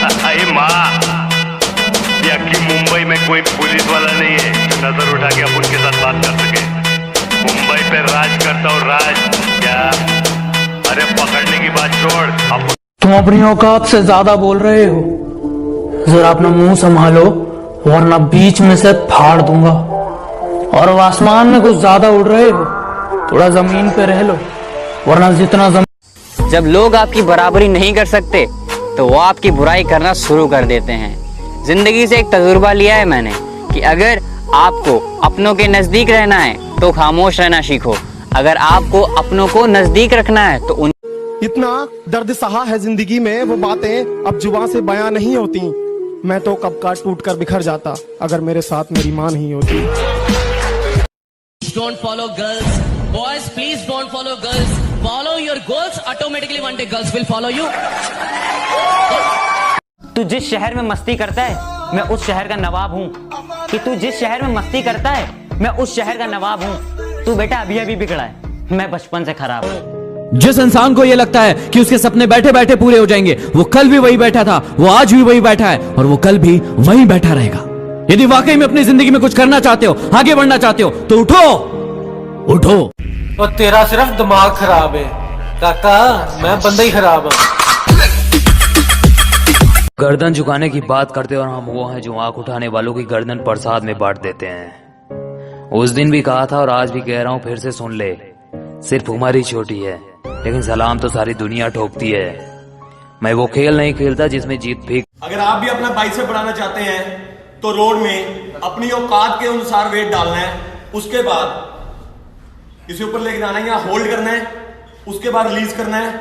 अरे माँ, यकी मुंबई में कोई पुलिस वाला नहीं है जो नजर उठा के अपन के साथ बात कर सके। मुंबई पे राज करता हूँ, राज। क्या? अरे पकड़ने की बात छोड़। तुम अपनी औकात से ज्यादा बोल रहे हो, जरा अपना मुंह संभालो वरना बीच में से फाड़ दूंगा। और अब आसमान में कुछ ज्यादा उड़ रहे हो, थोड़ा जमीन पे रह लो वरना जितना जब लोग आपकी बराबरी नहीं कर सकते तो वो आपकी बुराई करना शुरू कर देते हैं। जिंदगी से एक तजुर्बा लिया है मैंने कि अगर आपको अपनों के नजदीक रहना है तो खामोश रहना सीखो, अगर आपको अपनों को नजदीक रखना है तो उन इतना दर्द सहा है जिंदगी में, वो बातें अब जुबान से बयां नहीं होती। मैं तो कब का टूट कर बिखर जाता अगर मेरे साथ मेरी मां नहीं होती। Don't follow girls, boys. Please don't follow girls. Follow your goals. Automatically one day girls will follow you. तू जिस शहर में मस्ती करता है मैं उस शहर का नवाब हूँ। कि तू जिस शहर में मस्ती करता है मैं उस शहर का नवाब हूँ। तू बेटा अभी अभी बिगड़ा है, मैं बचपन से खराब हूँ। जिस इंसान को यह लगता है कि उसके सपने बैठे बैठे पूरे हो जाएंगे, वो कल भी वही बैठा था, वो आज भी वही बैठा है और वो कल भी वही बैठा रहेगा। यदि वाकई में अपनी जिंदगी में कुछ करना चाहते हो, आगे बढ़ना चाहते हो तो उठो उठो। और तेरा सिर्फ दिमाग खराब है काका, मैं बंदा ही खराब हूँ। गर्दन झुकाने की बात करते और हम वो हैं जो आंख उठाने वालों की गर्दन प्रसाद में बांट देते हैं। उस दिन भी कहा था और आज भी कह रहा हूँ, फिर से सुन ले। सिर्फ उम्र ही छोटी है लेकिन सलाम तो सारी दुनिया ठोकती है। मैं वो खेल नहीं खेलता जिसमें जीत भी। अगर आप भी अपना बाइसेप बढ़ाना चाहते हैं तो रोड में अपनी औकात के अनुसार वेट डालना है, उसके बाद इसे ऊपर लेके जाना है या होल्ड करना है, उसके बाद रिलीज करना है,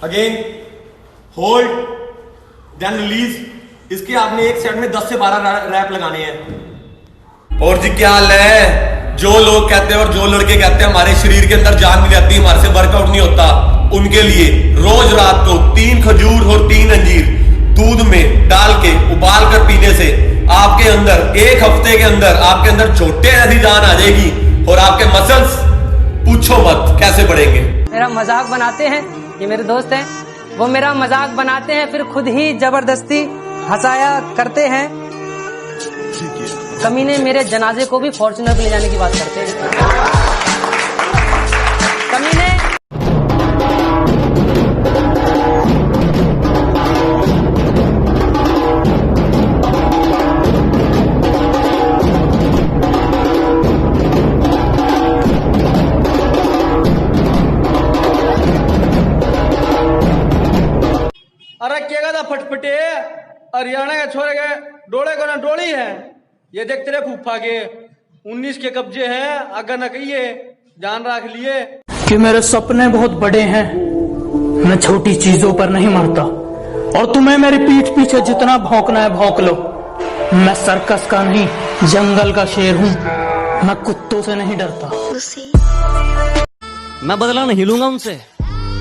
अगेन होल्ड देन रिलीज। इसके आपने एक सेट में 10 से 12 रैप लगाने हैं। और जी क्या हाल है? जो लोग कहते हैं और जो लड़के कहते हैं हमारे शरीर के अंदर जान नहीं रहती, हमारे से वर्कआउट नहीं होता, उनके लिए रोज रात को 3 खजूर और 3 अंजीर दूध में डाल के उबाल कर पीने से आपके अंदर एक हफ्ते के अंदर आपके अंदर छोटे ऐसी जान आ जाएगी और आपके मसल्स पूछो मत कैसे बढ़ेंगे। मेरा मजाक बनाते हैं, ये मेरे दोस्त हैं, वो मेरा मजाक बनाते हैं फिर खुद ही जबरदस्ती हंसाया करते हैं। कमीने मेरे जनाजे को भी फॉर्च्यूनर पे ले जाने की बात करते हैं। कमीने अरे क्या था फटफटे, हरियाणा के छोरे के डोले को ना डोली है। ये देख तेरे फूफा के 19 के कब्जे हैं, अगर न कहिए जान रख लिए कि मेरे सपने बहुत बड़े हैं, मैं छोटी चीजों पर नहीं मरता। और तुम्हें मेरी पीठ पीछे जितना भौंकना है भौंक लो, मैं सर्कस का नहीं जंगल का शेर हूँ, मैं कुत्तों से नहीं डरता। मैं बदला नहीं लूंगा उनसे,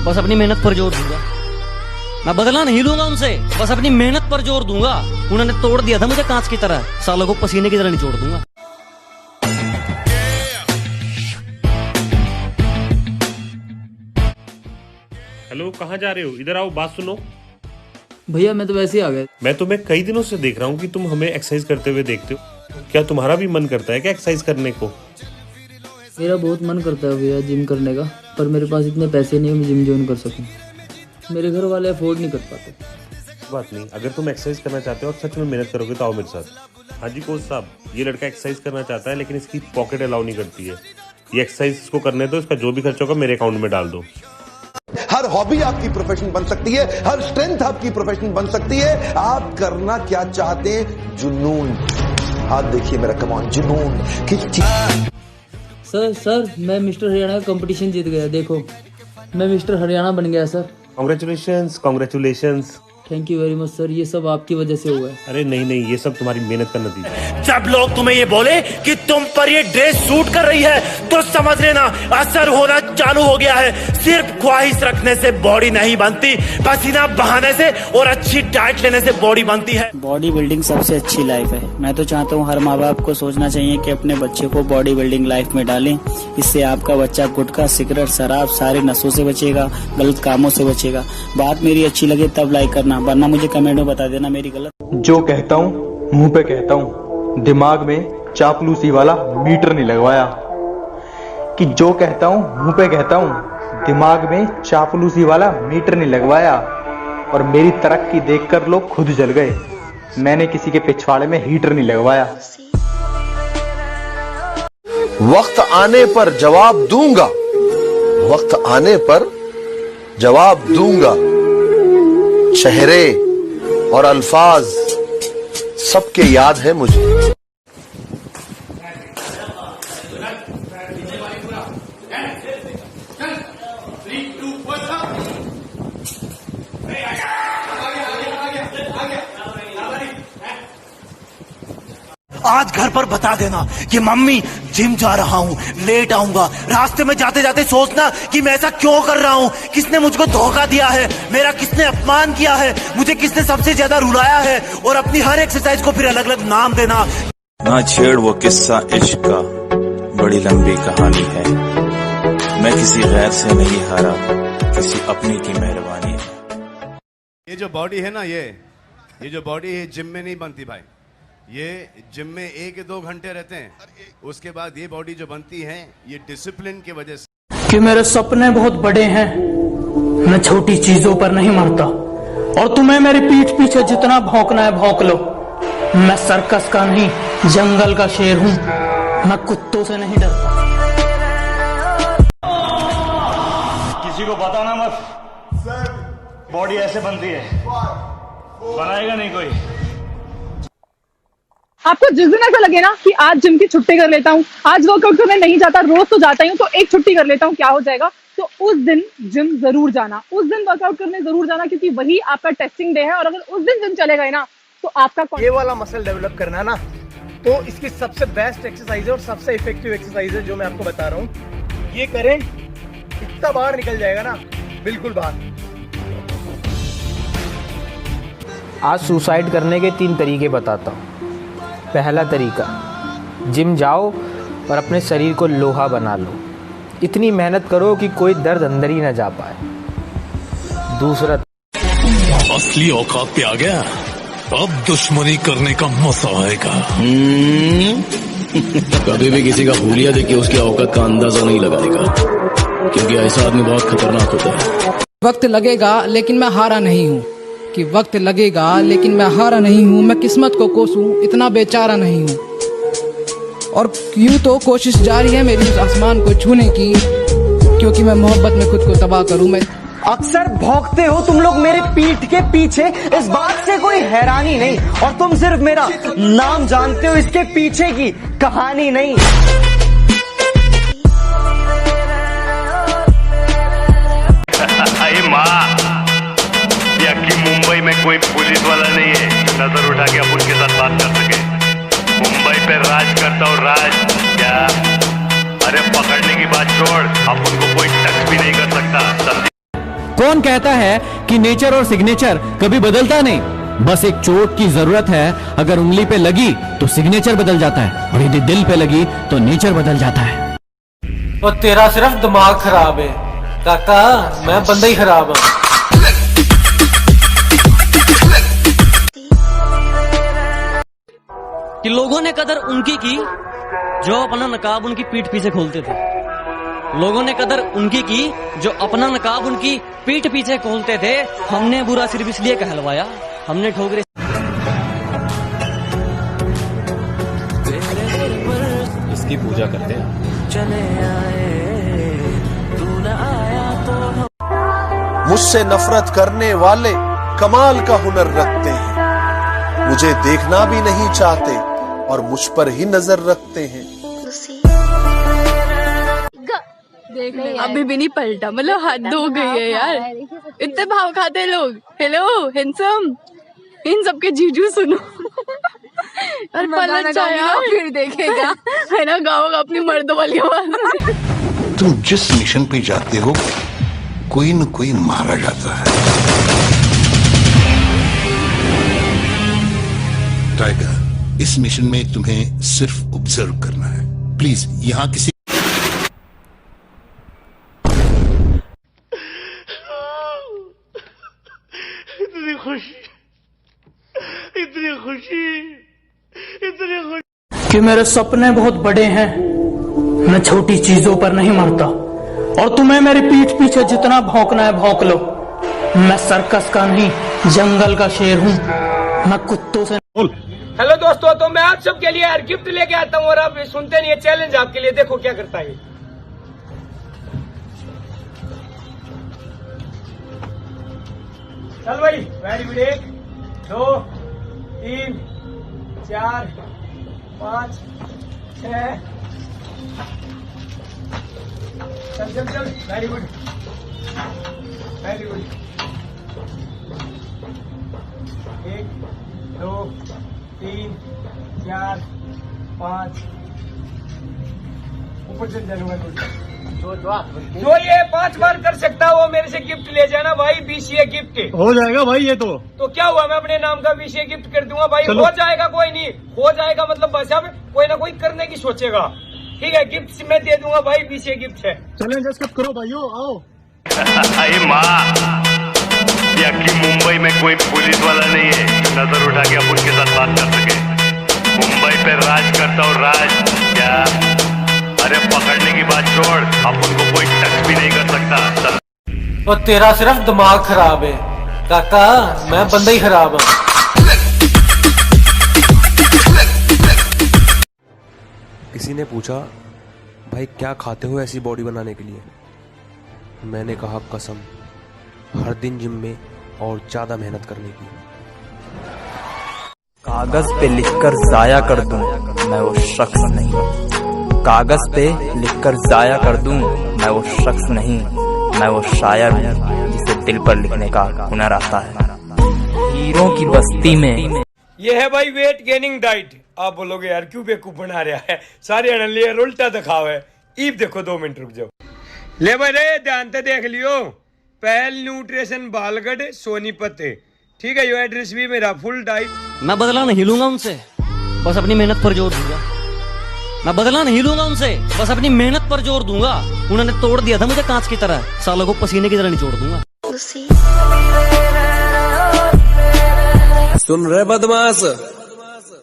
बस अपनी मेहनत पर जोर दूंगा। मैं बदला नहीं लूंगा उनसे, बस अपनी मेहनत पर जोर दूंगा। उन्होंने तोड़ दिया था मुझे कांच की तरह, सालों को पसीने की तरह निचोड़ दूंगा। हेलो, कहाँ जा रहे हो? इधर आओ, बात सुनो। भैया मैं तो वैसे ही आ गया। मैं तुम्हें कई दिनों से देख रहा हूँ कि तुम हमें एक्सरसाइज करते हुए देखते हो। क्या तुम्हारा भी मन करता है क्या एक्सरसाइज करने को? मेरा बहुत मन करता है भैया जिम करने का, पर मेरे पास इतने पैसे नहीं है मैं जिम ज्वाइन कर सकूं। मेरे घर वाले अफोर्ड नहीं कर पाते। बात नहीं, अगर तुम एक्सरसाइज करना चाहते हो और सच में मेहनत करोगे तो आओ मेरे साथ। हाँ जी कोच साहब, ये लड़का एक्सरसाइज करना चाहता है लेकिन इसकी पॉकेट अलाउ नहीं करती है। ये एक्सरसाइज इसको करने दो, इसका जो भी खर्च होगा मेरे अकाउंट में डाल दो। हर हॉबी आपकी प्रोफेशन बन सकती है, हर स्ट्रेंथ आपकी प्रोफेशन बन सकती है। आप करना क्या चाहते हैं? जुनून। हाथ देखिए मेरा, कमान जुनून। सर मैं मिस्टर हरियाणा का कंपटीशन जीत गया, देखो मैं मिस्टर हरियाणा बन गया sir. Congratulations, congratulations. Thank you very much sir, ये सब आपकी वजह से हुआ है। अरे नहीं नहीं, ये सब तुम्हारी मेहनत का नतीजा है। जब लोग तुम्हें ये बोले कि तुम पर ये ड्रेस सूट कर रही है तो समझ लेना असर होना चालू हो गया है। सिर्फ ख्वाहिश रखने से बॉडी नहीं बनती, पसीना बहाने से और अच्छी डाइट लेने से बॉडी बनती है। बॉडी बिल्डिंग सबसे अच्छी लाइफ है। मैं तो चाहता हूँ हर माँ बाप को सोचना चाहिए कि अपने बच्चे को बॉडी बिल्डिंग लाइफ में डालें। इससे आपका बच्चा गुटखा, सिगरेट, शराब, सारे नशों से बचेगा, गलत कामों से बचेगा। बात मेरी अच्छी लगे तब लाइक करना, वरना मुझे कमेंट में बता देना मेरी गलत। जो कहता हूँ मुंह पे कहता हूँ, दिमाग में चापलूसी वाला मीटर नहीं लगवाया। कि जो कहता हूँ मुंह पे कहता हूँ, दिमाग में चापलूसी वाला मीटर नहीं लगवाया। और मेरी तरक्की देखकर लोग खुद जल गए। मैंने किसी के पिछवाड़े में हीटर नहीं लगवाया। वक्त आने पर जवाब दूंगा, वक्त आने पर जवाब दूंगा। चेहरे और अल्फाज सबके याद है मुझे। आज घर पर बता देना कि मम्मी जिम जा रहा हूँ, लेट आऊंगा। रास्ते में जाते जाते सोचना कि मैं ऐसा क्यों कर रहा हूँ, किसने मुझको धोखा दिया है, मेरा किसने अपमान किया है, मुझे किसने सबसे ज्यादा रुलाया है। और अपनी हर एक्सरसाइज को फिर अलग अलग नाम देना। ना छेड़ वो किस्सा इश्क का, बड़ी लंबी कहानी है। मैं किसी गैर से नहीं हारा, किसी अपनी की मेहरबानी है। ये जो बॉडी है ना, ये जो बॉडी है जिम में नहीं बनती भाई। ये जिम में 1-2 घंटे रहते हैं, उसके बाद ये बॉडी जो बनती है ये डिसिप्लिन की वजह से। कि मेरे सपने बहुत बड़े हैं, मैं छोटी चीजों पर नहीं मरता। और तुम्हें मेरी पीठ पीछे जितना भौंकना है भौंक लो। मैं सर्कस का नहीं, जंगल का शेर हूँ। मैं कुत्तों से नहीं डरता। किसी को बताना मत, बॉडी ऐसे बनती है, बनाएगा नहीं कोई। आपको जिस दिन ऐसा लगे ना कि आज जिम की छुट्टी कर लेता हूँ, आज वर्कआउट करने नहीं जाता, रोज तो जाता ही हूँ, तो एक छुट्टी कर लेता हूँ, क्या हो जाएगा। तो उस दिन जिम जरूर जाना, उस दिन वर्कआउट करने जरूर जाना, क्योंकि वही आपका टेस्टिंग डे है। और अगर उस दिन जिम चले गए ना तो आपका ये वाला मसल डेवलप करना है ना, तो इसकी सबसे बेस्ट एक्सरसाइज है और सबसे इफेक्टिव एक्सरसाइज है जो मैं आपको बता रहा हूँ। ये करें, इतना बाहर निकल जाएगा ना, बिल्कुल बाहर। आज सुसाइड करने के 3 तरीके बताता हूँ। पहला तरीका, जिम जाओ और अपने शरीर को लोहा बना लो। इतनी मेहनत करो कि कोई दर्द अंदर ही न जा पाए। दूसरा, असली औकात पे आ गया, अब दुश्मनी करने का मजा आएगा। कभी भी किसी का हुलिया देख के उसकी औकात का अंदाजा नहीं लगाने का, क्योंकि ऐसा आदमी बहुत खतरनाक होता है। वक्त लगेगा लेकिन मैं हारा नहीं हूँ, कि वक्त लगेगा लेकिन मैं हारा नहीं हूँ। मैं किस्मत को कोसूं, इतना बेचारा नहीं हूँ। और यूं तो कोशिश जारी है मेरी उस आसमान को छूने की, क्योंकि मैं मोहब्बत में खुद को तबाह करूँ। मैं अक्सर भौंकते हो तुम लोग मेरे पीठ के पीछे, इस बात से कोई हैरानी नहीं। और तुम सिर्फ मेरा नाम जानते हो, इसके पीछे की कहानी नहीं। माँ, कि मुंबई में कोई पुलिस वाला नहीं है जो नजर उठा के अपन के साथ बात कर सके। मुंबई पे राज करता हूँ, राज क्या। अरे पकड़ने की बात छोड़, अपन को कोई टच भी नहीं कर सकता। कौन कहता है कि नेचर और सिग्नेचर कभी बदलता नहीं? बस एक चोट की जरूरत है। अगर उंगली पे लगी तो सिग्नेचर बदल जाता है, और यदि दिल पे लगी तो नेचर बदल जाता है। और तेरा सिर्फ दिमाग खराब है काका, मैं बंदा ही खराब हूँ। कि लोगों ने कदर उनकी की जो अपना नकाब उनकी पीठ पीछे खोलते थे। लोगों ने कदर उनकी की जो अपना नकाब उनकी पीठ पीछे खोलते थे। हमने बुरा सिर्फ इसलिए कहलवाया, हमने ठोकरे। इसकी पूजा करते हैं। चले आए, तू न आया तो। मुझसे नफरत करने वाले कमाल का हुनर रखते हैं, मुझे देखना भी नहीं चाहते और मुझ पर ही नजर रखते हैं। अभी भी नहीं पलटा, मतलब हद हो गई है यार, इतने भाव खाते हैं लोग। हेलो हैंडसम, इन सबके जीजू सुनो और पलट जाए यार, फिर देखेगा है ना, गाओ अपनी मर्दों वाली आवाज। तुम जिस मिशन पे जाते हो कोई न कोई मारा जाता है। टाइगर, इस मिशन में तुम्हें सिर्फ ऑब्जर्व करना है। प्लीज यहाँ किसी इतनी खुशी, इतनी खुशी, इतनी खुशी कि मेरे सपने बहुत बड़े हैं, मैं छोटी चीजों पर नहीं मरता, और तुम्हें मेरी पीठ पीछे जितना भौंकना है भौंक लो। मैं सर्कस का नहीं जंगल का शेर हूँ, मैं कुत्तों से। हेलो दोस्तों, तो मैं आप सबके लिए यार गिफ्ट लेके आता हूँ और आप सुनते नहीं है। चैलेंज आपके लिए, देखो क्या करता है। चल भाई, वेरी गुड। 1 2 3 4 5 6, चल चल चल, वेरी गुड, वेरी गुड। 1 2 3 4 5, ऊपर चल जाऊंगा। जो ये 5 बार कर सकता है वो मेरे से गिफ्ट ले जाना भाई, BCA गिफ्ट हो जाएगा भाई। ये तो क्या हुआ, मैं अपने नाम का BCA गिफ्ट कर दूंगा भाई। हो जाएगा, कोई नहीं हो जाएगा, मतलब बस अब कोई ना कोई करने की सोचेगा। ठीक है, गिफ्ट मैं दे दूंगा भाई, BCA गिफ्ट है। चैलेंज एक्सेप्ट करो भाइयों, आओ। अरे माँ, कि मुंबई में कोई पुलिस वाला नहीं है जो नजर उठा के अपन के साथ बात कर सके। मुंबई पे राज करता हूँ, राज क्या? अरे पकड़ने की बात छोड़, अपन को कोई टच भी नहीं कर सकता। और तेरा सिर्फ दिमाग खराब है काका, मैं बंदा ही खराब हूँ। किसी ने पूछा, भाई क्या खाते हो ऐसी बॉडी बनाने के लिए? मैंने कहा, कसम, हर दिन जिम में और ज्यादा मेहनत करने की। कागज पे लिखकर जाया कर दूं मैं वो शख्स नहीं, कागज पे लिखकर जाया कर दूं मैं वो शख्स नहीं, मैं वो शायर हूँ जिसे दिल पर लिखने का हुनर आता है। हीरों की बस्ती में ये है भाई वेट गेनिंग डाइट। आप बोलोगे यार क्यों बेवकूफ बना रहा है, सारे अनलियर उल्टा दिखाव है। ईब देखो, 2 मिनट रुक जाओ। ले भाई रे, ध्यान से देख लियो। पहल न्यूट्रिशन बालगढ़ सोनीपत, ठीक है। यो एड्रेस भी मेरा, फुल डाइट। मैं बदला नहीं लूंगा उनसे, बस अपनी मेहनत पर जोर दूंगा। मैं बदला नहीं लूंगा उनसे, बस अपनी मेहनत पर जोर दूंगा। उन्होंने तोड़ दिया था मुझे कांच की तरह, सालों को पसीने की तरह निचोड़ दूंगा। सुन रहे बदमाश,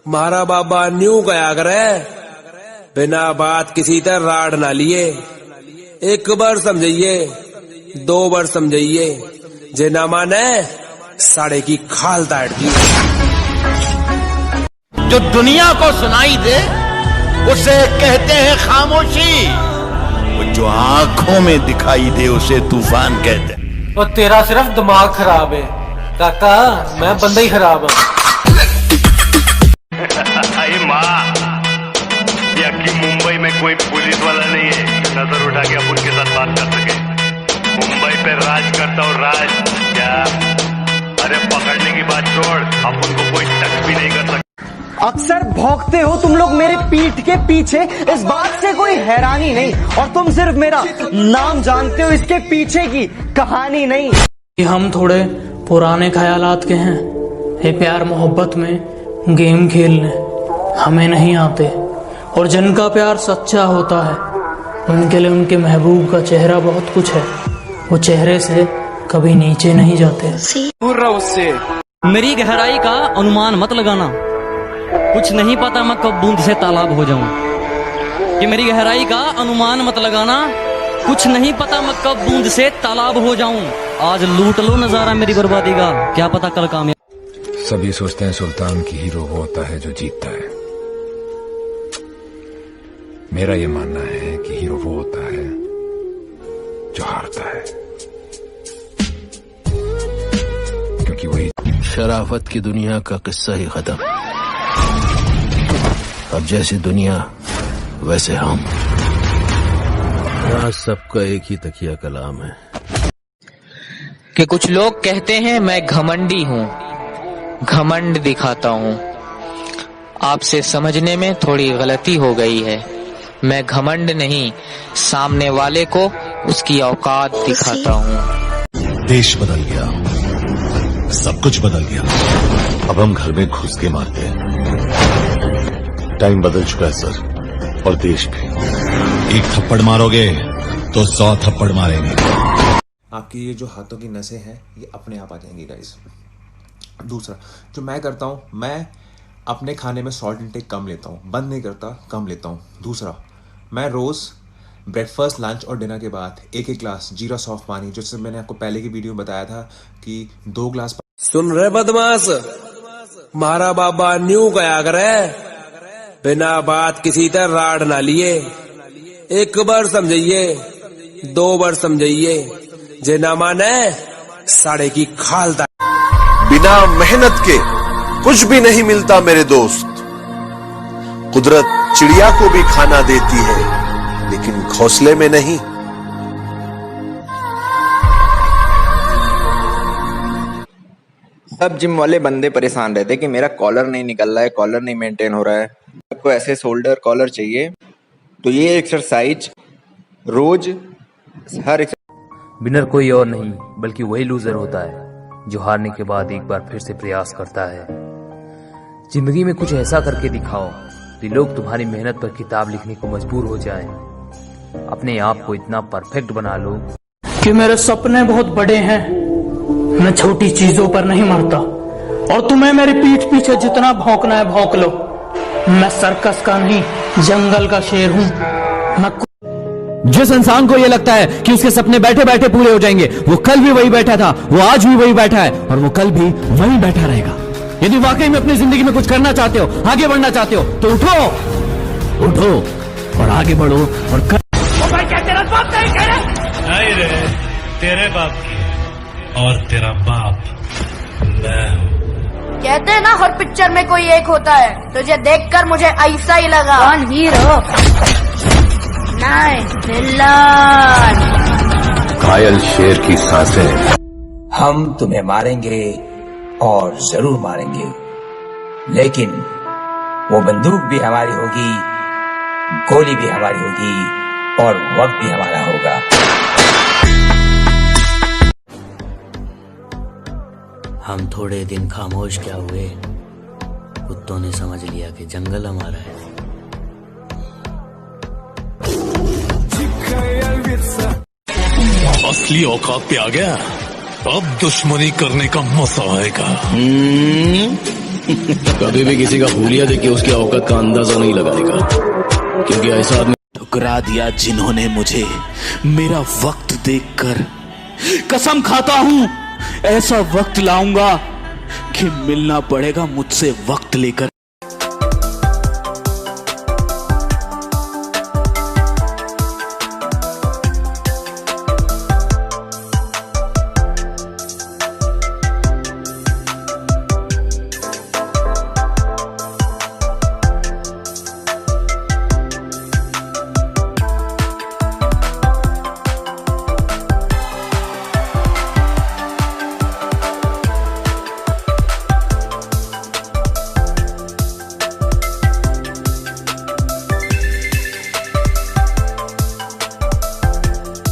मारा बाबा न्यू गया करे, बिना बात किसी तरह राड ना लिए। 1 बार समझिए, 2 बार समझिए, जे ना माने साड़े की खाल दाड़ दी। जो दुनिया को सुनाई दे उसे कहते हैं खामोशी, जो आंखों में दिखाई दे उसे तूफान कहते हैं। और तेरा सिर्फ दिमाग खराब है काका, मैं बंदा ही खराब हूँ। अरे माँ, कि मुंबई में कोई पुलिस वाला नहीं है जो नजर उठा के अपन के साथ बात कर सके। मुंबई पे राज करता हूँ, राज क्या? अरे पकड़ने की बात छोड़, अपन को कोई टच भी नहीं कर सकता। अक्सर भौंकते हो तुम लोग मेरे पीठ के पीछे, इस बात से कोई हैरानी नहीं, और तुम सिर्फ मेरा नाम जानते हो, इसके पीछे की कहानी नहीं। हम थोड़े पुराने ख्यालात के हैं, ये प्यार मोहब्बत में गेम खेलने हमें नहीं आते, और जिनका प्यार सच्चा होता है उनके लिए उनके महबूब का चेहरा बहुत कुछ है, वो चेहरे से कभी नीचे नहीं जाते। उससे मेरी गहराई का अनुमान मत लगाना, कुछ नहीं पता मैं कब बूंद से तालाब हो जाऊं। ये मेरी गहराई का अनुमान मत लगाना, कुछ नहीं पता मैं कब बूंद से तालाब हो जाऊं। आज लूट लो नजारा मेरी बर्बादी का, क्या पता कल कामयाब। सभी सोचते हैं सुल्तान की हीरो वो होता है जो जीतता है, मेरा ये मानना है कि हीरो वो होता है जो हारता है, क्योंकि वही शराफत की दुनिया का किस्सा ही खत्म। अब जैसी दुनिया वैसे हम। यहाँ सबका एक ही तकिया कलाम है कि कुछ लोग कहते हैं मैं घमंडी हूँ, घमंड दिखाता हूँ। आपसे समझने में थोड़ी गलती हो गई है। मैं घमंड नहीं, सामने वाले को उसकी औकात दिखाता हूँ। देश बदल गया, सब कुछ बदल गया। अब हम घर में घुस के मारते हैं। टाइम बदल चुका है सर, और देश भी। एक थप्पड़ मारोगे तो 100 थप्पड़ मारेंगे। आपकी ये जो हाथों की नसें हैं ये अपने आप आ जाएंगी गाइस। दूसरा जो मैं करता हूँ, मैं अपने खाने में सॉल्ट इंटेक कम लेता हूँ, बंद नहीं करता, कम लेता हूँ। दूसरा मैं रोज़ ब्रेकफास्ट, लंच और डिनर के बाद एक गिलास जीरा सॉफ्ट पानी, जैसे मैंने आपको पहले की वीडियो में बताया था कि 2 गिलास। सुन रहे बदमाश, मारा बाबा न्यू गया करे, बिना बात किसी तरह राड ना लिए। एक बार समझिए, 2 बार समझिए, जे ना माने साड़े की खाल दा। बिना मेहनत के कुछ भी नहीं मिलता मेरे दोस्त। कुदरत चिड़िया को भी खाना देती है, लेकिन घोंसले में नहीं। सब जिम वाले बंदे परेशान रहते कि मेरा कॉलर नहीं निकल रहा है, कॉलर नहीं मेंटेन हो रहा है। आपको ऐसे शोल्डर कॉलर चाहिए तो ये एक्सरसाइज रोज हर विनर कोई और नहीं बल्कि वही लूजर होता है जो हारने के बाद एक बार फिर से प्रयास करता है। जिंदगी में कुछ ऐसा करके दिखाओ कि लोग तुम्हारी मेहनत पर किताब लिखने को मजबूर हो जाएं। अपने आप को इतना परफेक्ट बना लो कि मेरे सपने बहुत बड़े हैं, मैं छोटी चीजों पर नहीं मरता। और तुम्हें मेरी पीठ पीछे जितना भौंकना है भौंक लो। मैं सर्कस का नहीं, जंगल का शेर हूँ। मैं जिस इंसान को यह लगता है कि उसके सपने बैठे बैठे पूरे हो जाएंगे, वो कल भी वही बैठा था, वो आज भी वही बैठा है और वो कल भी वही बैठा रहेगा। यदि वाकई में अपनी जिंदगी में कुछ करना चाहते हो, आगे बढ़ना चाहते हो, तो उठो और आगे बढ़ो और कर। भाई क्या तेरा बाप नहीं कह रहा? नहीं रे, तेरे बाप की और तेरा बाप मैं हूँ। कहते हैं ना हर पिक्चर में कोई एक होता है, तुझे देखकर मुझे ऐसा ही लगा। कौन हीरो? नहीं, विलन। घायल शेर की सांसें। हम तुम्हें मारेंगे और जरूर मारेंगे, लेकिन वो बंदूक भी हमारी होगी, गोली भी हमारी होगी और वक्त भी हमारा होगा। हम थोड़े दिन खामोश क्या हुए, कुत्तों ने समझ लिया कि जंगल हमारा है। असली औकात पे आ गया, अब दुश्मनी करने का मजा आएगा। कभी भी किसी का हुलिया देख के उसकी औकात का अंदाजा नहीं लगाने का, क्योंकि ऐसा आदमी ठुकरा दिया जिन्होंने मुझे मेरा वक्त देखकर। कसम खाता हूं ऐसा वक्त लाऊंगा कि मिलना पड़ेगा मुझसे वक्त लेकर।